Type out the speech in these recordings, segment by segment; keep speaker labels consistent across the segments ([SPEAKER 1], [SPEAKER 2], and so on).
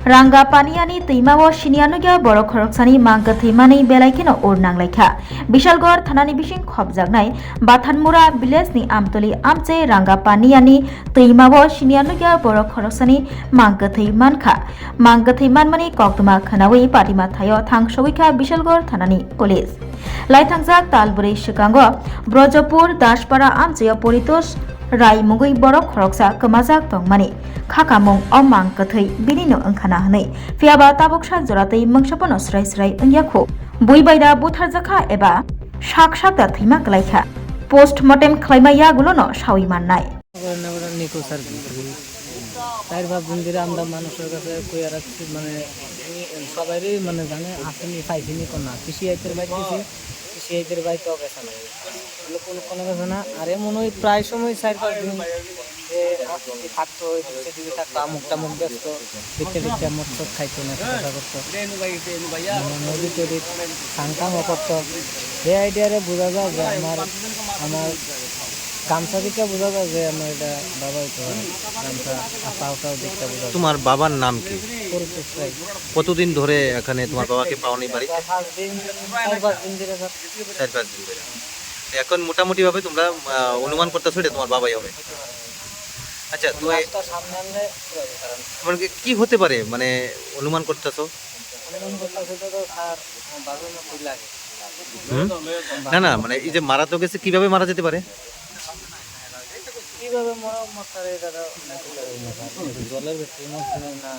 [SPEAKER 1] Rangga Paniani Timawo Shinianuga Boro Khoroksani Mangka Thimani Belaikino Urnanglaikha Bishalgor Thanani Bishing Khobjagnai Bathanmura Village-ni Amtoli Amche Rangga Paniani Timawo Shinianuga Boro Khoroksani Mangka Thimankha Mangka Thimanmani Koktuma Khanawi Patima Thayo Thangshowikha Bishalgor Thanani Police Laitangjak Talburi Shikango Brojapur Dashpara Amche Poritos Rai Mugui Boro Khoroksa Kamajak Tongmani Khakamung Omang Kathai Binino Angkhana Hanai Fiaba Taboksa Joratei Mangsapono Srai Srai Angyakho Buibaida Butharjakha Eba Shakshakta Thima Klaikha Postmortem Khlaimaya Gulono Shawi Mannai
[SPEAKER 2] তাই ভাবছেন যে আমরা মানুষের কাছে কই আর মানে সবারই মানে জানে আসেনি পাইছিনি কোন না কৃষি আইতের বাইতেছি কৃষি আইতের বাইতেও গেছে না এগুলো কোনো গেছে না আর এমন ওই প্রায় সময় 4-5 দিন যে থাকতো সেদিকে থাকতো আমুক ব্যস্ত দেখতে মৎস্য খাইতো না কথা করতো নদী তৈরি সাংকামও করতো এই আইডিয়ারে বোঝা যায় যে আমার গামছা দিকে বোঝা যায় যে আমার এটা বাবা হইতে হয় গামছা পাওটাও দেখতে বোঝা যায়।
[SPEAKER 3] তোমার বাবার নাম কি?
[SPEAKER 2] পরিতোষ রায়।
[SPEAKER 3] কতদিন ধরে এখানে তোমার বাবাকে পাওনি বাড়িতে?
[SPEAKER 2] 4-5 দিন ধরে।
[SPEAKER 3] 4-5 দিন ধরে। এখন মোটামুটি ভাবে তোমরা অনুমান করতেছো এটা তোমার বাবাই হবে। আচ্ছা তো
[SPEAKER 2] সামনে আনলে
[SPEAKER 3] মানে কি হতে পারে মানে অনুমান করতেছো?
[SPEAKER 2] অনুমান করতেছো তো স্যার বাবার না কই লাগে।
[SPEAKER 3] না মানে এই যে মারা তো গেছে কিভাবে মারা যেতে পারে?
[SPEAKER 2] কিভাবে মরারে দাদা জলের ভিতরে না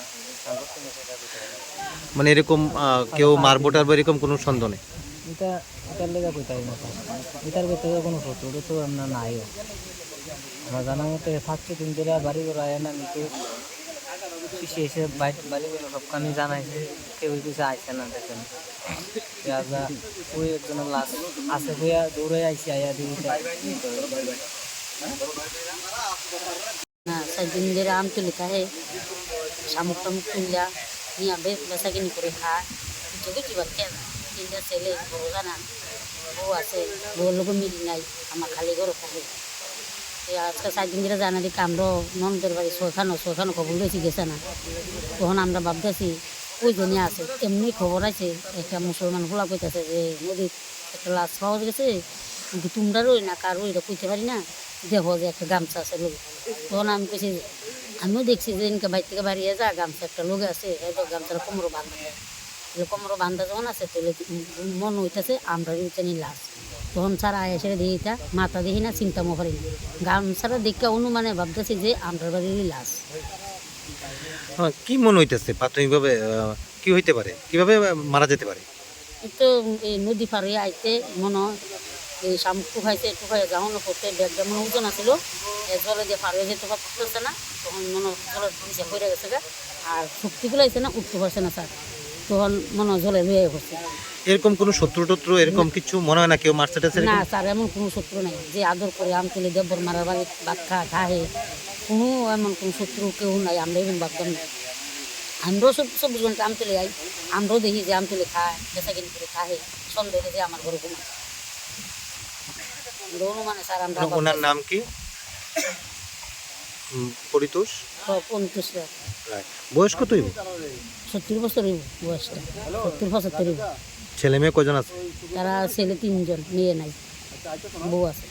[SPEAKER 3] মানে এরকম কেউ মারবোটার বা এরকম কোনো সন্দেহ নেই?
[SPEAKER 2] এটার লেগে কোথায় না এটার ভিতরে কোনো ফটো তো আমরা নাই আমার জানার মতে 7 দিন ধরে বাড়ি করে আয় না কিন্তু এসে বাড়িগুলো সবখানে জানাইছে কেউ কিছু আইসে না দেখেন ওই একজনের লাশ আছে হইয়া দৌড়ে আইসি আয়া দিয়ে
[SPEAKER 4] না 7 দিন ধরে আম তুলি খায় শামুক টামুক তুলিয়া নিয়ে বেচা কিনি করে খায় কিছু বাদ খেয়ে না 3টা ছেলে বড় জানা বউ আছে বউর লোক মিলি নাই আমার খালি ঘর থাকে আজকে 7 দিন ধরে জানা দিকে আমরা ননদের বাড়ি শোখানো খবর লইছি গেছে না তখন আমরা ভাবতেছি ওই জন্য আছে এমনি খবর আছে একটা মুসলমান খোলা কইতেছে যে নদীর একটা লাশ পাওয়া গেছে কিন্তু তোমরা রই না কারো এটা কইতে পারি না দেখো যে একটা গামছা আছে লোক তখন আমি কইছি আমিও দেখছি যে ইনকে বাইর থেকে বাড়িয়ে যা গামছা একটা লোক আছে হয়তো গামছাটা কোমরও বাঁধা যায় কোমরও বান্ধা যখন আছে তাহলে মন হইতেছে আমরা উঠে লাশ তখন স্যার আয়েসে দিয়ে এটা মাথা দেখি না চিন্তা করি না গামছাটা দেখে অনুমানে ভাবতেছি যে আমরা বাড়ির লাশ
[SPEAKER 3] কি মনে হইতেছে প্রাথমিকভাবে কি হইতে পারে কিভাবে মারা যেতে পারে?
[SPEAKER 4] তো এই নদী পার হয়ে আইতে মনে এই শামুক টুকাইয়ে যাওয়ানো করতে ব্যাগ যেমন ওজন আসলো জলে দিয়ে পার হয়ে যেতে পারতেছে না তখন মনে জলের নিচে পড়ে গেছে আর শক্তিগুলো আইছে না উঠতে পারছে না স্যার তখন মনে জলে লুয়ে পড়ছে।
[SPEAKER 3] এরকম কোনো শত্রু এরকম কিছু মনে হয় না কেউ মারছে
[SPEAKER 4] না স্যার এমন কোনো শত্রু নেই যে আদর করে আম তুলে দেবর মারার বাড়ি ভাত খাহে কোনো এমন কোনো শত্রু কেউ নাই আমরা এরকম ভাবতাম না আমরাও 24 ঘন্টা আম তুলে যাই আমরাও দেখি যে আম তুলে খায় বেচা কিনি করে খাহে সন্দেহে যে আমার ঘরে ঘুমায় মানে স্যার আমরা
[SPEAKER 3] ওনার নাম কি? পরিতোষ রায়। বয়স কত হইব?
[SPEAKER 4] 70 বছর হইব বয়সটা 70-75 হইব।
[SPEAKER 3] ছেলে মেয়ে কজন আছে?
[SPEAKER 4] তারা ছেলে 3 জন মেয়ে নাই বউ আছে।